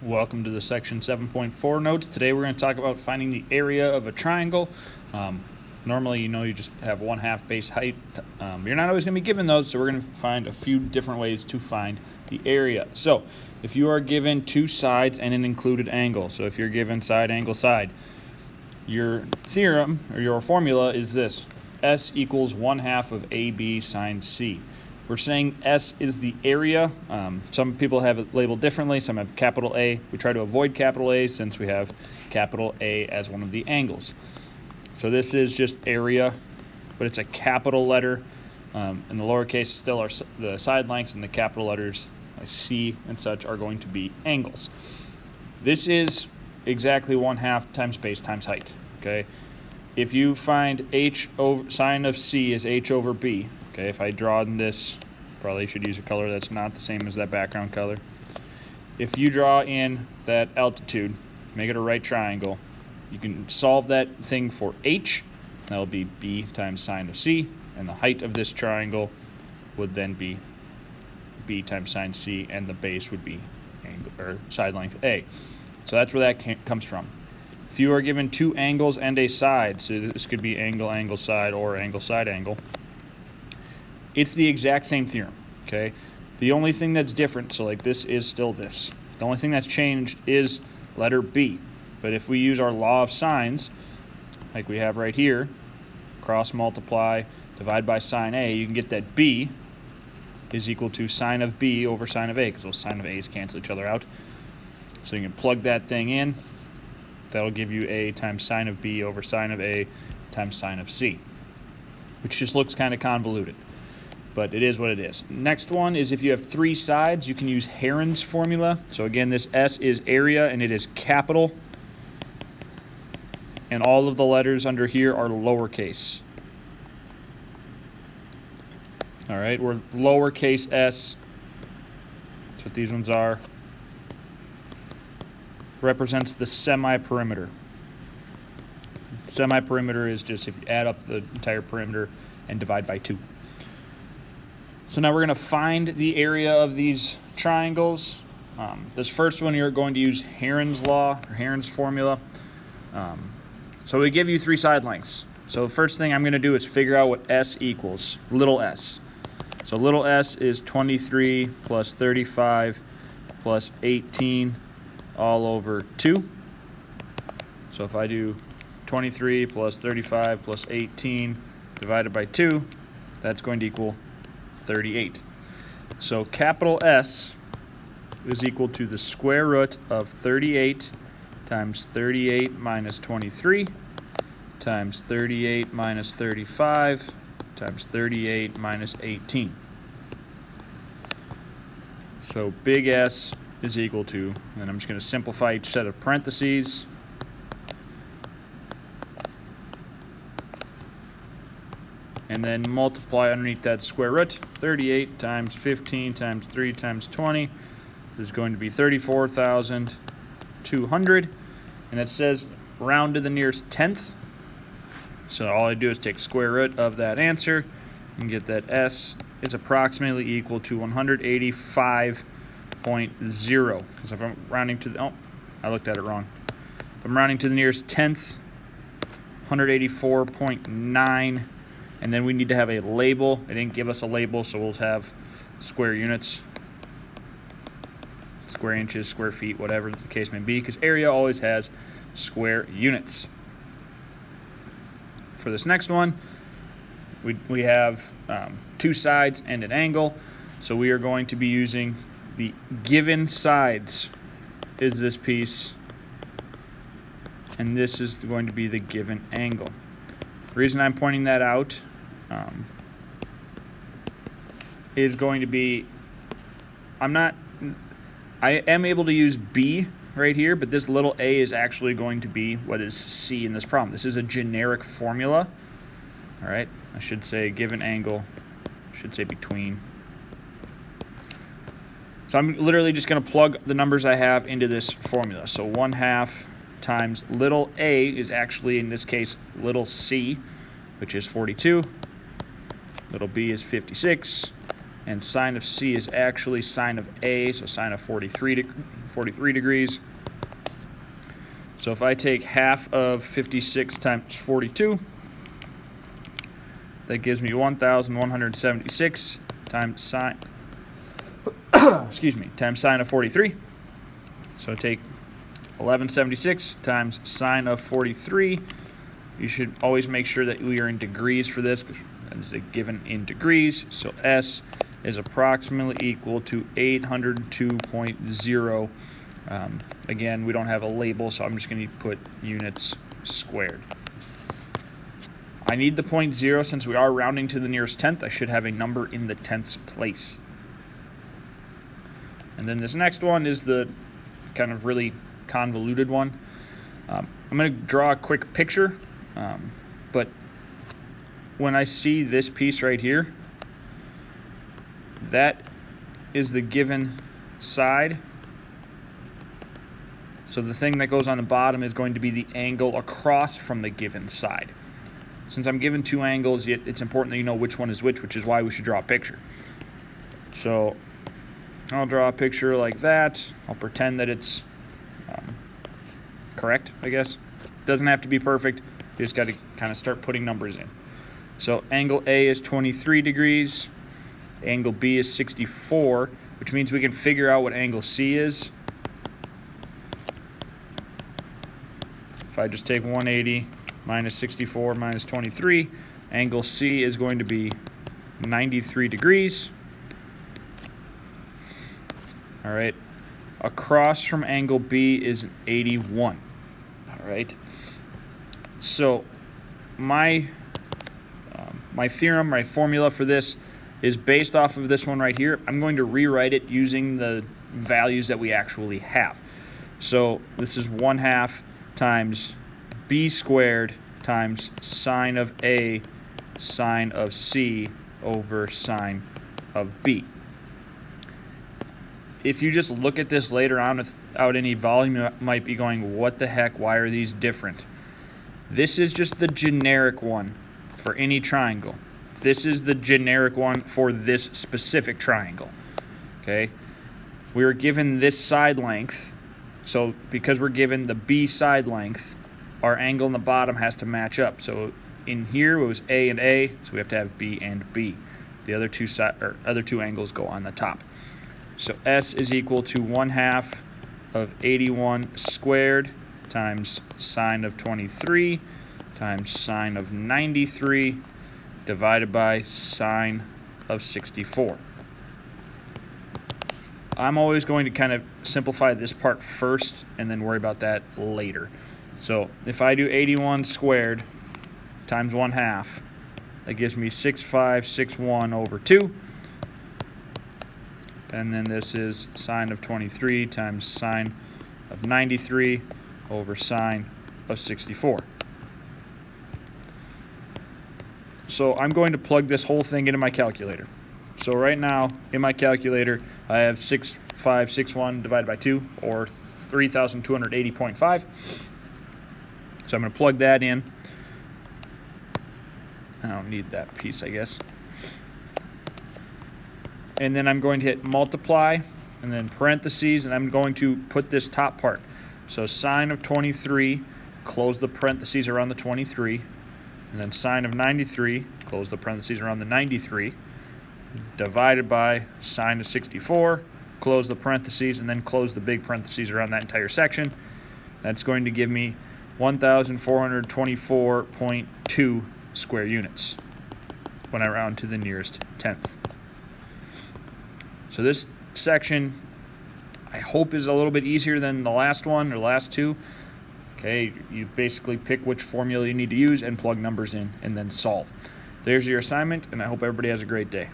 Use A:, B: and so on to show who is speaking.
A: Welcome to the section 7.4 notes. Today we're going to talk about finding the area of a triangle. Normally, you just have 1/2 base height. You're not always going to be given those, so we're going to find a few different ways to find the area. So if you are given two sides and an included angle, so if you're given side, angle, side, your theorem or your formula is this: S equals 1/2 of AB sine C. We're saying S is the area. Some people have it labeled differently. Some have capital A. We try to avoid capital A since we have capital A as one of the angles. So this is just area, but it's a capital letter. And the lowercase still are the side lengths, and the capital letters like C and such are going to be angles. This is exactly 1/2 times base times height. Okay. If you find H over sine of C is H over B. Okay, if I draw in this, probably should use a color that's not the same as that background color. If you draw in that altitude, make it a right triangle, you can solve that thing for H. That'll be B times sine of C, and the height of this triangle would then be B times sine C, and the base would be angle, or side length A. So that's where that comes from. If you are given two angles and a side, so this could be angle, angle, side, or angle, side, angle, it's the exact same theorem, okay? The only thing that's different, so like this is still this. The only thing that's changed is letter B. But if we use our law of sines, like we have right here, cross multiply, divide by sine A, you can get that B is equal to sine of B over sine of A, because those sine of A's cancel each other out. So you can plug that thing in. That'll give you A times sine of B over sine of A times sine of C, which just looks kind of convoluted, but it is what it is. Next one is if you have three sides, you can use Heron's formula. So again, this S is area, and it is capital, and all of the letters under here are lowercase. All right, we're lowercase s. That's what these ones are. Represents the semi-perimeter. Semi-perimeter is just if you add up the entire perimeter and divide by 2. So now we're going to find the area of these triangles. This first one, you're going to use Heron's law or Heron's formula. So we give you three side lengths. So the first thing I'm going to do is figure out what S equals, little s. So little s is 23 plus 35 plus 18 all over 2. So if I do 23 plus 35 plus 18 divided by 2, that's going to equal 38. So capital S is equal to the square root of 38 times 38 minus 23 times 38 minus 35 times 38 minus 18. So big S is equal to, and I'm just going to simplify each set of parentheses. And then multiply underneath that square root. 38 times 15 times 3 times 20 is going to be 34,200. And it says round to the nearest tenth. So all I do is take square root of that answer and get that S is approximately equal to 185.0. Because if I'm rounding to the, oh, I looked at it wrong. If I'm rounding to the nearest tenth, 184.9. And then we need to have a label. They didn't give us a label, so we'll have square units, square inches, square feet, whatever the case may be, because area always has square units. For this next one, we have two sides and an angle, so we are going to be using the given sides is this piece, and this is going to be the given angle. The reason I'm pointing that out is going to be, I am able to use B right here, but this little a is actually going to be what is C in this problem. This is a generic formula. All right, I should say given angle, I should say between. So I'm literally just going to plug the numbers I have into this formula. So 1/2 times little a is actually, in this case, little c, which is 42. Little b is 56. and sine of C is actually sine of A, so sine of 43 degrees. So if I take half of 56 times 42, that gives me 1,176 times sine, times sine of 43. So take 1176 times sine of 43. You should always make sure that we are in degrees for this, because it's given in degrees. So S is approximately equal to 802.0. Again, we don't have a label, so I'm just going to put units squared. I need the 0.0 since we are rounding to the nearest tenth. I should have a number in the tenths place. And then this next one is the kind of really convoluted one. I'm going to draw a quick picture, but when I see this piece right here, that is the given side. So the thing that goes on the bottom is going to be the angle across from the given side. Since I'm given two angles, yet it's important that you know which one is which is why we should draw a picture. So I'll draw a picture like that. I'll pretend that it's correct, I guess. Doesn't have to be perfect. You just got to kind of start putting numbers in. So angle A is 23 degrees. Angle B is 64, which means we can figure out what angle C is. If I just take 180 minus 64 minus 23, angle C is going to be 93 degrees. All right. Across from angle B is an 81. All right. So my theorem, my formula for this is based off of this one right here. I'm going to rewrite it using the values that we actually have. So this is 1/2 times B squared times sine of A sine of C over sine of B. If you just look at this later on without any volume, you might be going, what the heck, why are these different? This is just the generic one for any triangle. This is the generic one for this specific triangle. Okay? We were given this side length, so because we're given the B side length, our angle in the bottom has to match up. So in here it was A and A, so we have to have B and B. The other two angles go on the top. So S is equal to 1/2 of 81 squared times sine of 23 times sine of 93 divided by sine of 64. I'm always going to kind of simplify this part first and then worry about that later. So if I do 81 squared times 1/2, that gives me 6561 over 2. And then this is sine of 23 times sine of 93 over sine of 64. So I'm going to plug this whole thing into my calculator. So right now in my calculator I have 6561 divided by 2, or 3,280.5. So I'm going to plug that in. I don't need that piece, I guess. And then I'm going to hit multiply and then parentheses, and I'm going to put this top part. So sine of 23, close the parentheses around the 23, and then sine of 93, close the parentheses around the 93, divided by sine of 64, close the parentheses, and then close the big parentheses around that entire section. That's going to give me 1,424.2 square units when I round to the nearest tenth. So this section, I hope, is a little bit easier than the last one or last two. Okay, you basically pick which formula you need to use and plug numbers in and then solve. There's your assignment, and I hope everybody has a great day.